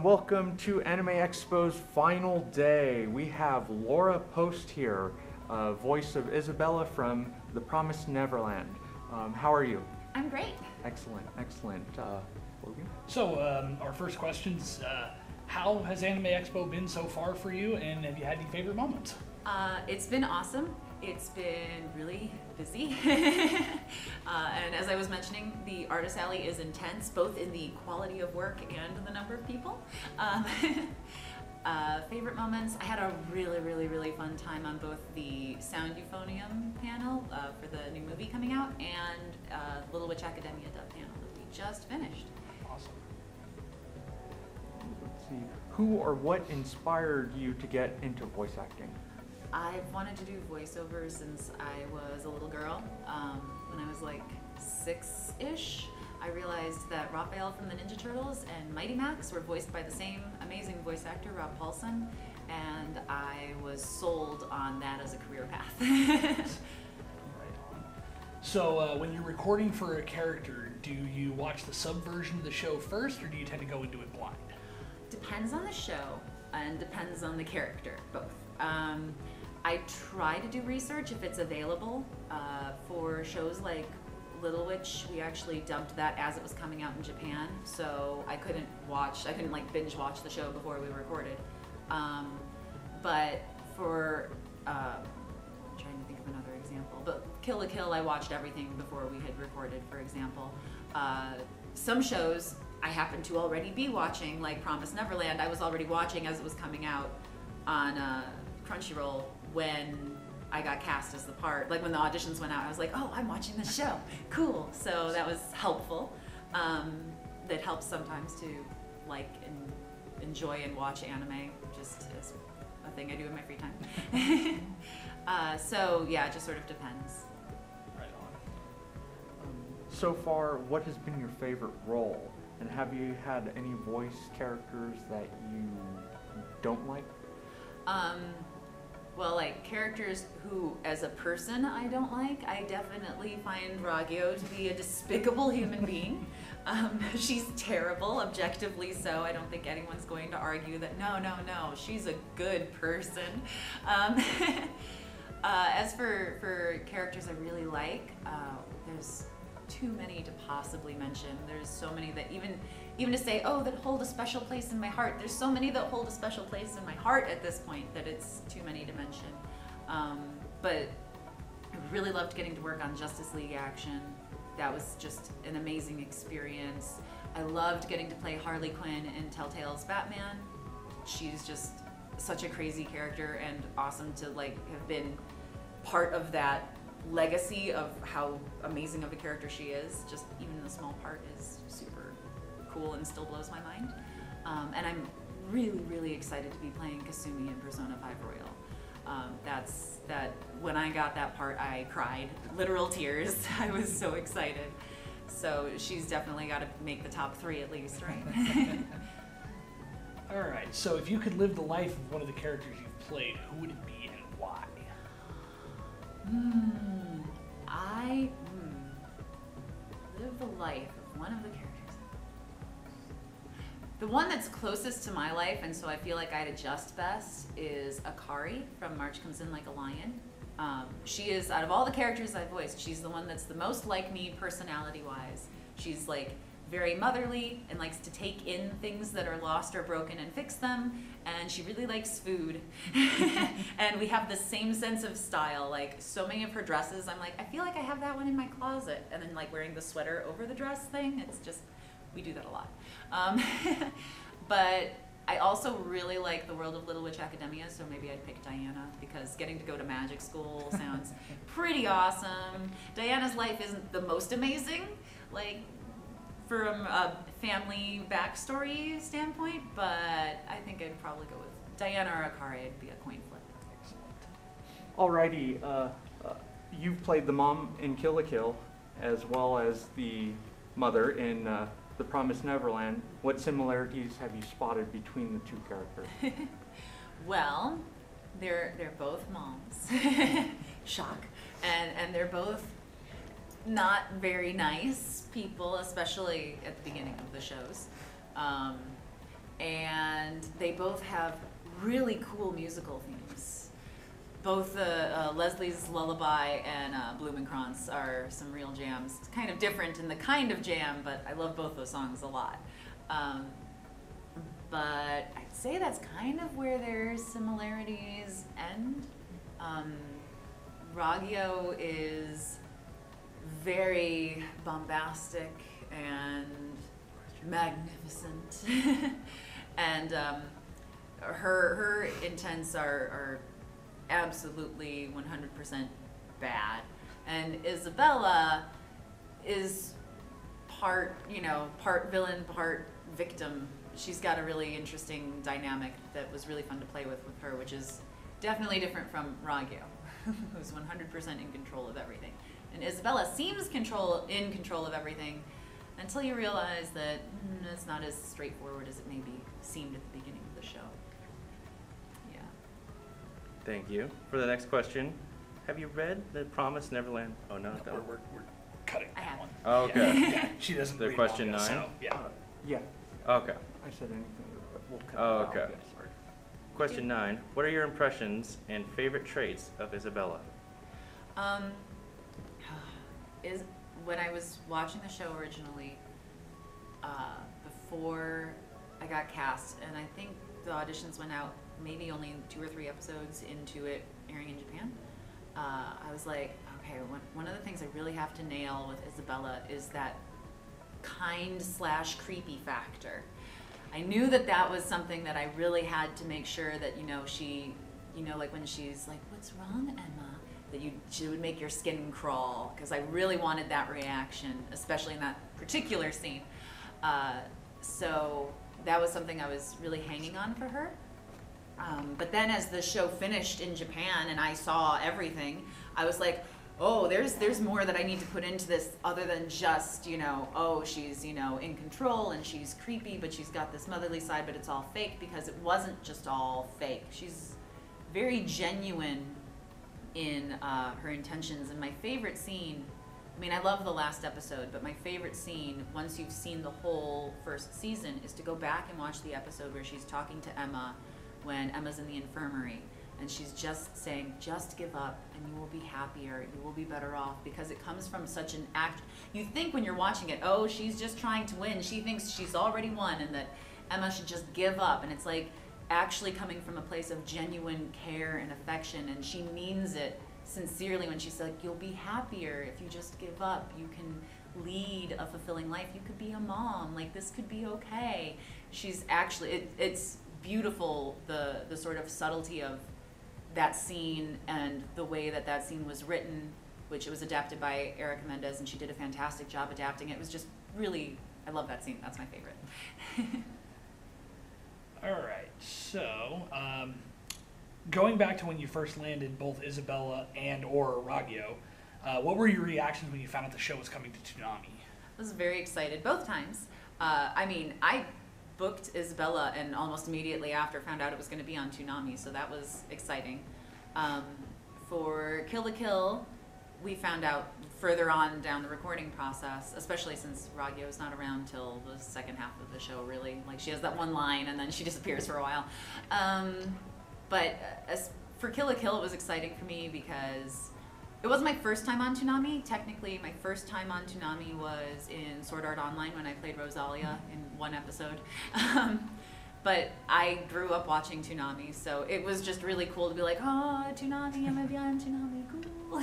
and welcome to Anime Expo's final day. We have Laura Post here, voice of Isabella from The Promised Neverland. How are you? I'm great. Excellent. Logan? So, our first question's, how has Anime Expo been so far for you, and have you had any favorite moments? It's been awesome. It's been really busy. And as I was mentioning, the Artist Alley is intense, both in the quality of work and the number of people. Favorite moments, I had a really fun time on both the Sound Euphonium panel for the new movie coming out and Little Witch Academia dub panel that we just finished. Awesome. Let's see. Who or what inspired you to get into voice acting? I've wanted to do voiceovers since I was a little girl. When I was like 6-ish, I realized that Raphael from the Ninja Turtles and Mighty Max were voiced by the same amazing voice actor, Rob Paulson, and I was sold on that as a career path. Right on. So, when you're recording for a character, do you watch the sub version of the show first, or do you tend to go into it blind? Depends on the show and depends on the character, both. I try to do research if it's available. For shows like Little Witch, we actually dubbed that as it was coming out in Japan, so I couldn't like binge watch the show before we recorded. But for, I'm trying to think of another example, but Kill la Kill, I watched everything before we had recorded, for example. Some shows I happened to already be watching, like Promised Neverland, I was already watching as it was coming out on Crunchyroll when I got cast as the part. Like when the auditions went out, I was like, oh, I'm watching this show. Cool. So that was helpful. That helps sometimes to like and enjoy and watch anime just as a thing I do in my free time. So yeah, it just sort of depends. Right on. So far, what has been your favorite role? And have you had any voice characters that you don't like? Well, like characters who, as a person, I don't like. I definitely find Ragyo to be a despicable human being. She's terrible, objectively so. I don't think anyone's going to argue that no, she's a good person. As for characters I really like, there's too many to possibly mention. There's so many that even to say, oh, that hold a special place in my heart. There's so many that hold a special place in my heart at this point that it's too many to mention. But I really loved getting to work on Justice League Action. That was just an amazing experience. I loved getting to play Harley Quinn in Telltale's Batman. She's just such a crazy character and awesome to like have been part of that legacy of how amazing of a character she is. Just even the small part is super cool and still blows my mind. And I'm really excited to be playing Kasumi in Persona 5 Royal. That when I got that part, I cried, literal tears. I was so excited. So she's definitely got to make the top 3 at least, right? All right, so if you could live the life of one of the characters you've played, who would it be and why? I live the life of one of the characters. The one that's closest to my life, and so I feel like I'd adjust best, is Akari from March Comes In Like a Lion. She is, out of all the characters I've voiced, she's the one that's the most like me personality-wise. She's like very motherly and likes to take in things that are lost or broken and fix them, and she really likes food. And we have the same sense of style. Like so many of her dresses, I'm like, I feel like I have that one in my closet. And then like wearing the sweater over the dress thing, it's just, we do that a lot. But I also really like the world of Little Witch Academia, so maybe I'd pick Diana because getting to go to magic school sounds pretty awesome. Diana's life isn't the most amazing, like from a family backstory standpoint, but I think I'd probably go with Diana or Akari. It'd be a coin flip. Excellent. Alrighty, you've played the mom in Kill la Kill, as well as the mother in The Promised Neverland. What similarities have you spotted between the two characters? Well, they're both moms. Shock. And they're both not very nice people, especially at the beginning of the shows. and they both have really cool musical themes. Both Leslie's Lullaby and Blumenkranz are some real jams. It's kind of different in the kind of jam, but I love both those songs a lot. But I'd say that's kind of where their similarities end. Raggio is very bombastic and magnificent, and her intents are absolutely 100% bad. And Isabella is part villain, part victim. She's got a really interesting dynamic that was really fun to play with her, which is definitely different from Raggio, who's 100% in control of everything. And Isabella seems in control of everything until you realize that it's not as straightforward as it maybe seemed at the beginning of the show. Yeah. Thank you. For the next question, have you read The Promised Neverland? Oh, no, that one. We're cutting I that have. one. Oh, okay. Yeah, she doesn't The read question manga, 9? so, yeah. Yeah, Okay. I said anything, but we'll cut Oh, it out. okay. Yeah, sorry. Question 9. What are your impressions and favorite traits of Isabella? Is when I was watching the show originally, before I got cast, and I think the auditions went out maybe only 2 or 3 episodes into it airing in Japan. I was like, okay, one of the things I really have to nail with Isabella is that kind/creepy factor. I knew that was something that I really had to make sure that, she, like when she's like, "What's wrong, Emma?" that she would make your skin crawl, because I really wanted that reaction, especially in that particular scene. So that was something I was really hanging on for her. But then as the show finished in Japan and I saw everything, I was like, oh, there's more that I need to put into this other than just, oh, she's, in control and she's creepy, but she's got this motherly side, but it's all fake, because it wasn't just all fake. She's very genuine in her intentions. And my favorite scene, I love the last episode, but my favorite scene, once you've seen the whole first season, is to go back and watch the episode where she's talking to Emma when Emma's in the infirmary. And she's just saying, just give up and you will be happier, you will be better off, because it comes from such an act. You think when you're watching it, oh, she's just trying to win. She thinks she's already won and that Emma should just give up. And it's like actually coming from a place of genuine care and affection. And she means it sincerely when she's like, you'll be happier if you just give up. You can lead a fulfilling life. You could be a mom. Like, this could be okay. She's actually, it's beautiful, the sort of subtlety of that scene and the way that scene was written, which it was adapted by Erica Mendez, and she did a fantastic job adapting it. It was just really, I love that scene. That's my favorite. All right, so going back to when you first landed both Isabella and or Raggio, what were your reactions when you found out the show was coming to Toonami? I was very excited both times. I booked Isabella and almost immediately after found out it was going to be on Toonami, so that was exciting. For Kill la Kill, we found out further on down the recording process, especially since Raggio is not around till the second half of the show, really. Like, she has that one line and then she disappears for a while. But as for Kill la Kill, it was exciting for me because it wasn't my first time on Toonami. Technically, my first time on Toonami was in Sword Art Online when I played Rosalia in one episode. But I grew up watching Toonami, so it was just really cool to be like, oh, Toonami, I'm gonna be on Toonami, cool.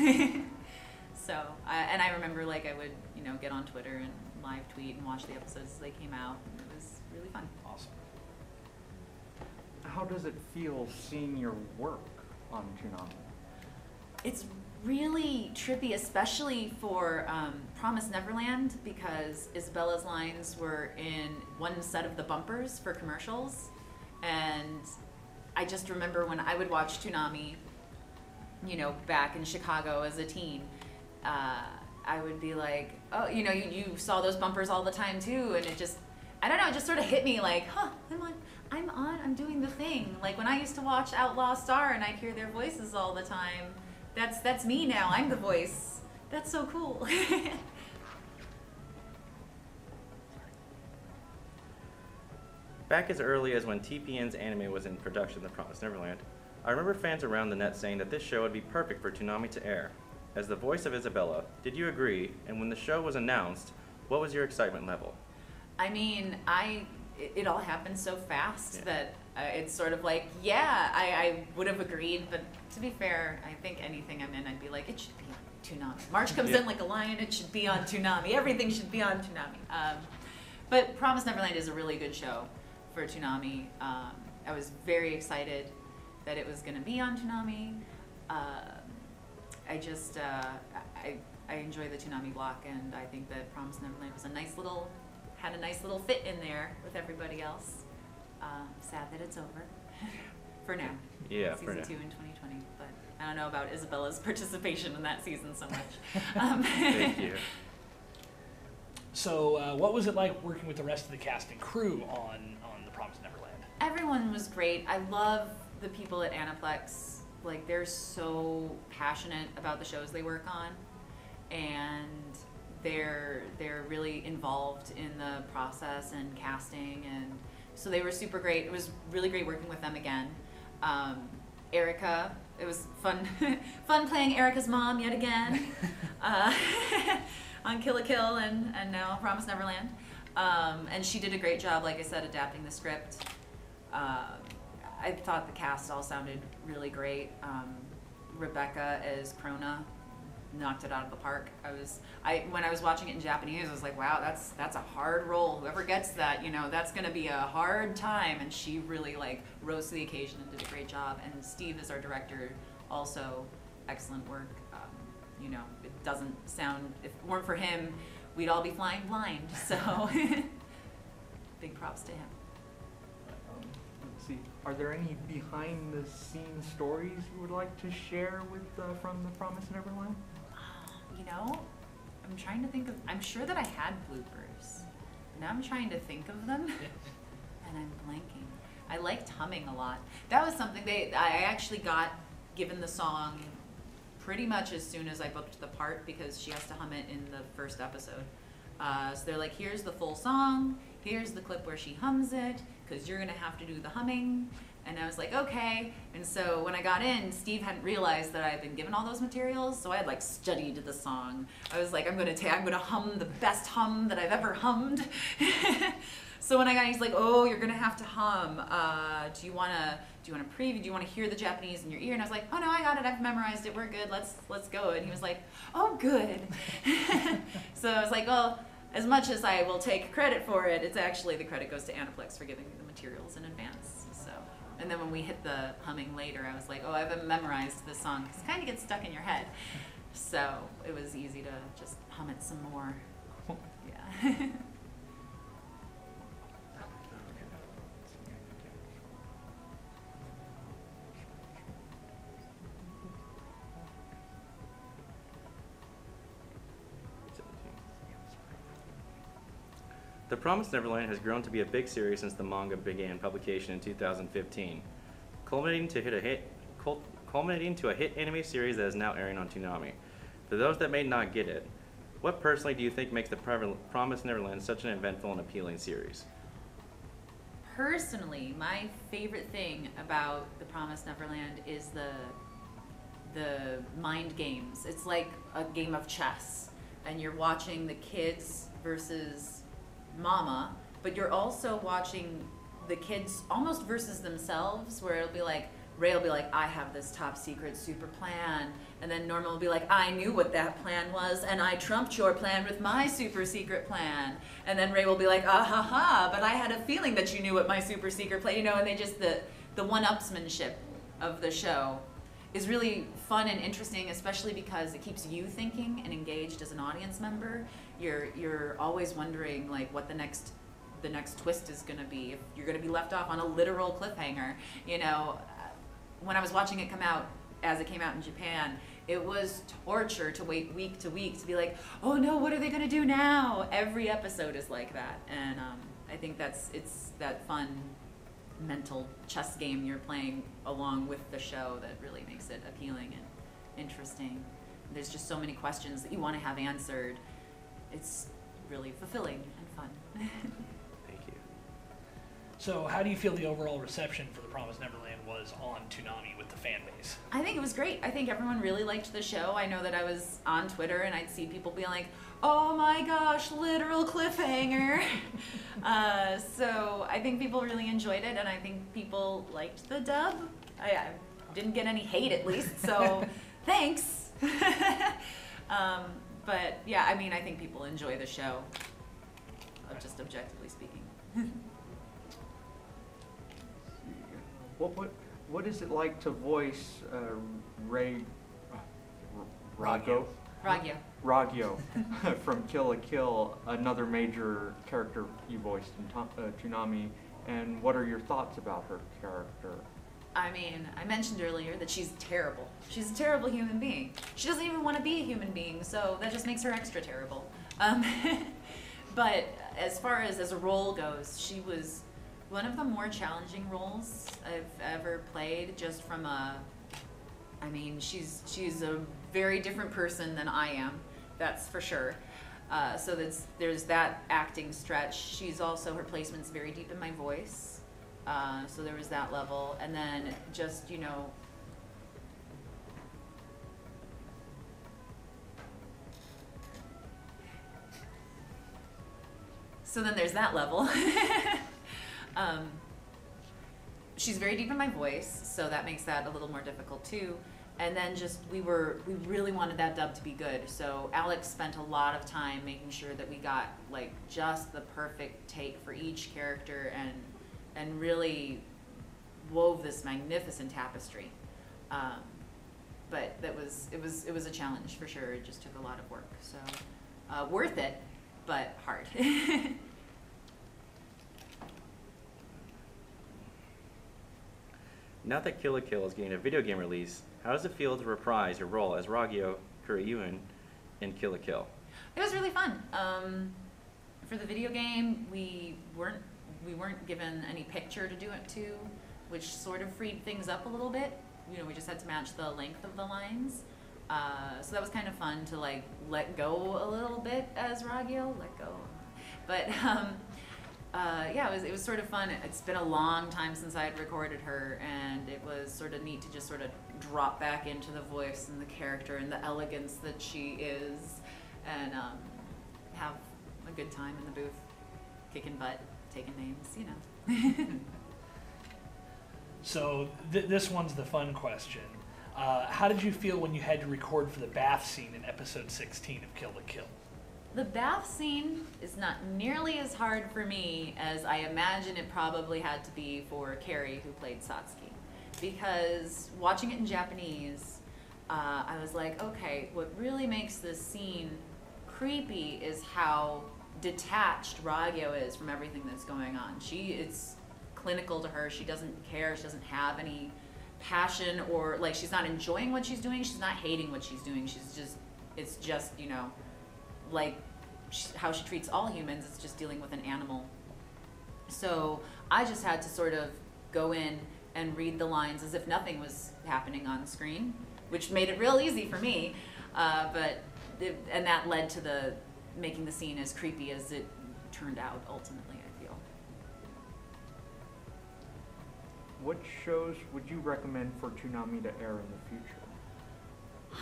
So, and I remember I would, get on Twitter and live tweet and watch the episodes as they came out. And it was really fun. Awesome. How does it feel seeing your work on Toonami? It's really trippy, especially for Promised Neverland, because Isabella's lines were in one set of the bumpers for commercials. And I just remember when I would watch Toonami, back in Chicago as a teen, I would be like, oh, you saw those bumpers all the time too. And it just, I don't know, it just sort of hit me like, huh, I'm doing the thing. Like when I used to watch Outlaw Star and I'd hear their voices all the time. That's me now. I'm the voice. That's so cool. Back as early as when TPN's anime was in production, The Promised Neverland, I remember fans around the net saying that this show would be perfect for Toonami to air. As the voice of Isabella, did you agree? And when the show was announced, what was your excitement level? I mean, it all happened so fast Yeah. that it's sort of like, yeah, I would have agreed, but to be fair, I think anything I'm in, I'd be like, it should be on Toonami. March comes Yeah. in like a lion, it should be on Toonami. Everything should be on Toonami. But Promised Neverland is a really good show for Toonami. I was very excited that it was going to be on Toonami. I enjoy the Toonami block, and I think that Promised Neverland was had a nice little fit in there with everybody else. Sad that it's over for now. Yeah, Season for now. 2 in 2020, but I don't know about Isabella's participation in that season so much. Thank you. So, what was it like working with the rest of the cast and crew on The Promised Neverland? Everyone was great. I love the people at Aniplex. Like, they're so passionate about the shows they work on, and they're really involved in the process and casting, and so they were super great. It was really great working with them again. Erica, it was fun fun playing Erica's mom yet again on Kill la Kill and now Promised Neverland. And she did a great job, like I said, adapting the script. I thought the cast all sounded really great. Rebecca as Krona knocked it out of the park. When I was watching it in Japanese, I was like, wow, that's a hard role. Whoever gets that, that's going to be a hard time. And she really rose to the occasion and did a great job. And Steve is our director, also excellent work. It doesn't sound, if it weren't for him, we'd all be flying blind. So big props to him. Let's see. Are there any behind-the-scenes stories you would like to share from The Promised Neverland? I'm trying to think of, I'm sure that I had bloopers. Now I'm trying to think of them, and I'm blanking. I liked humming a lot. That was something I actually got given the song pretty much as soon as I booked the part, because she has to hum it in the first episode. So they're like, here's the full song, here's the clip where she hums it, because you're going to have to do the humming. And I was like, okay. And so when I got in, Steve hadn't realized that I had been given all those materials, so I had studied the song. I was like, I'm gonna hum the best hum that I've ever hummed. So when I got in, he's like, oh, you're gonna have to hum. Do you wanna preview? Do you wanna hear the Japanese in your ear? And I was like, oh no, I got it. I've memorized it. We're good. Let's go. And he was like, oh, good. So I was like, well, as much as I will take credit for it, it's actually the credit goes to Aniplex for giving me the materials in advance. So, and then when we hit the humming later, I was like, oh, I've memorized this song, because it kind of gets stuck in your head. So it was easy to just hum it some more. Yeah. The Promised Neverland has grown to be a big series since the manga began publication in 2015, culminating to a hit anime series that is now airing on Toonami. For those that may not get it, what personally do you think makes The Promised Neverland such an eventful and appealing series? Personally, my favorite thing about The Promised Neverland is the mind games. It's like a game of chess, and you're watching the kids versus Mama, but you're also watching the kids almost versus themselves, where it'll be like, Ray will be like, I have this top secret super plan, and then Norma will be like, I knew what that plan was, and I trumped your plan with my super secret plan. And then Ray will be like, ah ha ha, but I had a feeling that you knew what my super secret plan, and they just, the one-upsmanship of the show is really fun and interesting, especially because it keeps you thinking and engaged as an audience member. You're always wondering what the next twist is going to be, if you're going to be left off on a literal cliffhanger. When I was watching it come out, as it came out in Japan, it was torture to wait week to week to be like, oh no, what are they going to do now? Every episode is like that, and I think it's that fun mental chess game you're playing along with the show that really makes it appealing and interesting. There's just so many questions that you want to have answered. It's really fulfilling and fun. Thank you. So how do you feel the overall reception for The Promised Neverland was on Toonami with the fan base? I think it was great. I think everyone really liked the show. I know that I was on Twitter and I'd see people being like, "Oh my gosh, literal cliffhanger." So I think people really enjoyed it, and I think people liked the dub. I didn't get any hate, at least, so thanks. But yeah, I mean, I think people enjoy the show, just objectively speaking. What is it like to voice Ray Ragyo. Ragyo. Ragyo from Kill la Kill, another major character you voiced in Toonami, and what are your thoughts about her character? I mean, I mentioned earlier that she's terrible. She's a terrible human being. She doesn't even want to be a human being, so that just makes her extra terrible. But as far as a role goes, she was one of the more challenging roles I've ever played, just from I mean, she's a very different person than I am, that's for sure. So there's that acting stretch. She's also, her placement's very deep in my voice. So there was that level. And then just, you know, so then there's that level. She's very deep in my voice, so that makes that a little more difficult too. And then just, we really wanted that dub to be good. So Alex spent a lot of time making sure that we got like just the perfect take for each character, and really wove this magnificent tapestry. But it was a challenge for sure. It just took a lot of work. So worth it, but hard. Now that Kill la Kill is getting a video game release, how does it feel to reprise your role as Ragyo Kuryuin in Kill la Kill? It was really fun. For the video game, we weren't given any picture to do it to, which sort of freed things up a little bit. You know, we just had to match the length of the lines. So that was kind of fun to like let go a little bit as Ragyo, let go. But yeah, it was sort of fun. It's been a long time since I had recorded her, and it was sort of neat to just sort of drop back into the voice and the character and the elegance that she is, and have a good time in the booth, kicking butt, taking names, you know. So this one's the fun question. How did you feel when you had to record for the bath scene in episode 16 of Kill la Kill? The bath scene is not nearly as hard for me as I imagine it probably had to be for Carrie, who played Satsuki. Because watching it in Japanese, I was like, okay, what really makes this scene creepy is how detached Ragyo is from everything that's going on. It's clinical to her. She doesn't care. She doesn't have any passion, or like, she's not enjoying what she's doing. She's not hating what she's doing. It's just, you know, like how she treats all humans. It's just dealing with an animal. So I just had to sort of go in and read the lines as if nothing was happening on screen, which made it real easy for me. And that led to making the scene as creepy as it turned out ultimately, I feel. What shows would you recommend for Toonami to air in the future?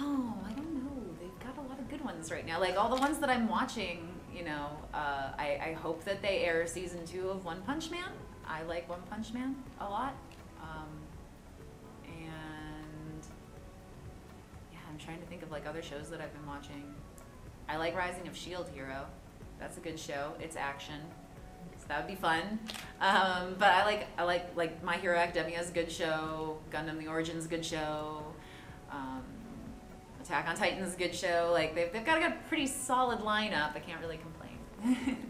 Oh, I don't know. They've got a lot of good ones right now. Like all the ones that I'm watching, you know, I hope that they air season 2 of One Punch Man. I like One Punch Man a lot. And yeah, I'm trying to think of like other shows that I've been watching. I like Rising of Shield Hero. That's a good show. It's action, so that would be fun. But I like My Hero Academia is a good show. Gundam The Origins is a good show. Attack on Titan is a good show. Like they've got a pretty solid lineup. I can't really complain.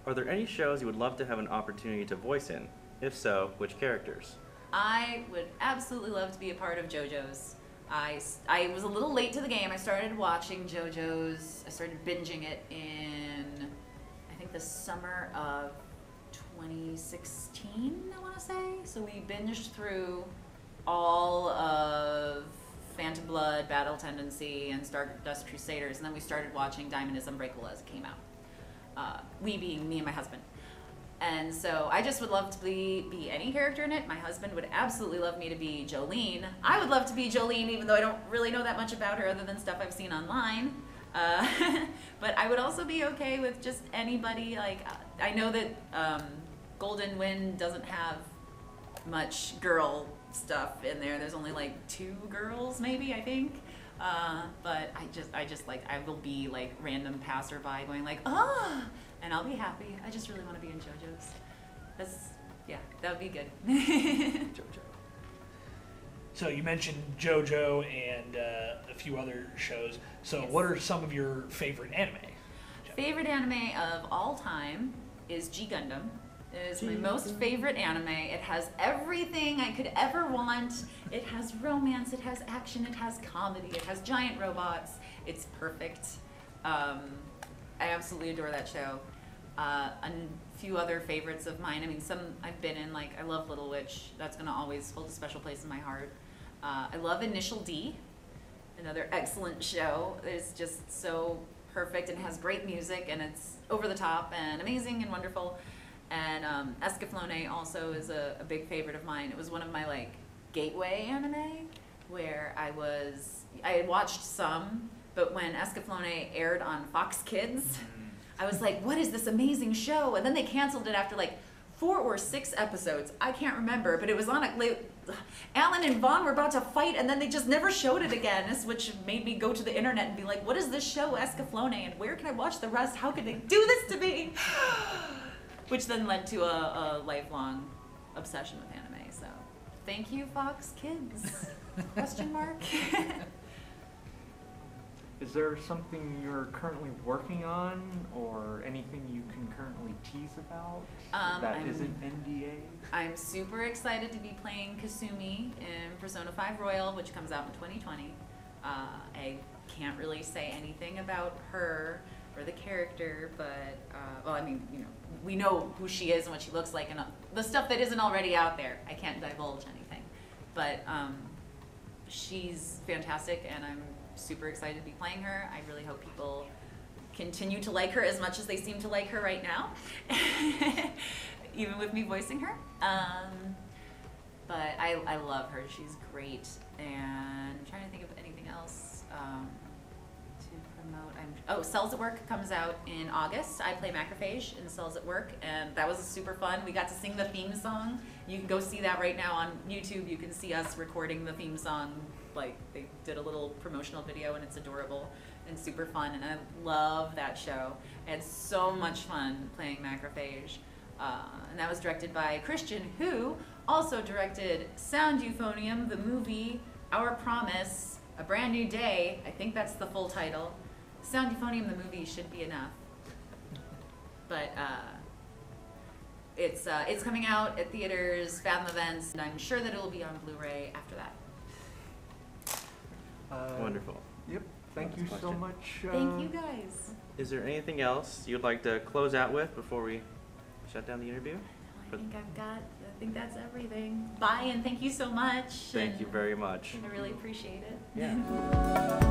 Are there any shows you would love to have an opportunity to voice in? If so, which characters? I would absolutely love to be a part of JoJo's. I was a little late to the game. I started watching JoJo's. I started binging it in, I think, the summer of 2016, I want to say. So we binged through all of Phantom Blood, Battle Tendency, and Stardust Crusaders, and then we started watching Diamond is Unbreakable as it came out. We being me and my husband. And so I just would love to be any character in it. My husband would absolutely love me to be Jolene. I would love to be Jolene, even though I don't really know that much about her other than stuff I've seen online. But I would also be okay with just anybody. Like, I know that Golden Wind doesn't have much girl stuff in there. There's only like 2 girls, maybe, I think. But I just like, I will be like random passerby going like, ah, and I'll be happy. I just really want to be in JoJo's. Yeah, that would be good. JoJo. So you mentioned JoJo and a few other shows. So Yes. what are some of your favorite anime? Favorite anime of all time is G Gundam. It is my most favorite anime. It has everything I could ever want. It has romance, it has action, it has comedy, it has giant robots. It's perfect. I absolutely adore that show. A few other favorites of mine. I mean, some I've been in, like, I love Little Witch. That's gonna always hold a special place in my heart. I love Initial D, another excellent show. It's just so perfect and has great music, and it's over the top and amazing and wonderful. And Escaflowne also is a big favorite of mine. It was one of my like gateway anime where I had watched some, but when Escaflowne aired on Fox Kids, I was like, what is this amazing show? And then they canceled it after like 4 or 6 episodes. I can't remember, but it was on Alan and Vaughn were about to fight, and then they just never showed it again, which made me go to the internet and be like, what is this show, Escaflowne, and where can I watch the rest? How could they do this to me? Which then led to a lifelong obsession with anime. So, thank you, Fox Kids? Question mark. Is there something you're currently working on, or anything you can currently tease about that I'm- isn't NDA? I'm super excited to be playing Kasumi in Persona 5 Royal, which comes out in 2020. I can't really say anything about her or the character, but, well, I mean, you know, we know who she is and what she looks like, and the stuff that isn't already out there. I can't divulge anything. But she's fantastic, and I'm super excited to be playing her. I really hope people continue to like her as much as they seem to like her right now, even with me voicing her. But I love her. She's great, and I'm trying to think of anything else to promote. Cells at Work comes out in August. I play Macrophage in Cells at Work, and that was super fun. We got to sing the theme song. You can go see that right now on YouTube. You can see us recording the theme song. Like, they did a little promotional video, and it's adorable and super fun, and I love that show. I had so much fun playing Macrophage. And that was directed by Christian, who also directed Sound Euphonium, the movie, Our Promise, A Brand New Day. I think that's the full title. Sound Euphonium, the movie, should be enough. But it's coming out at theaters, Fathom Events, and I'm sure that it will be on Blu-ray after that. Wonderful. Yep. Thank you so Question. much. Thank you guys. Is there anything else you'd like to close out with before we shut down the interview? I think that's everything. Bye, and thank you so much. Thank you very much. I really appreciate it. Yeah.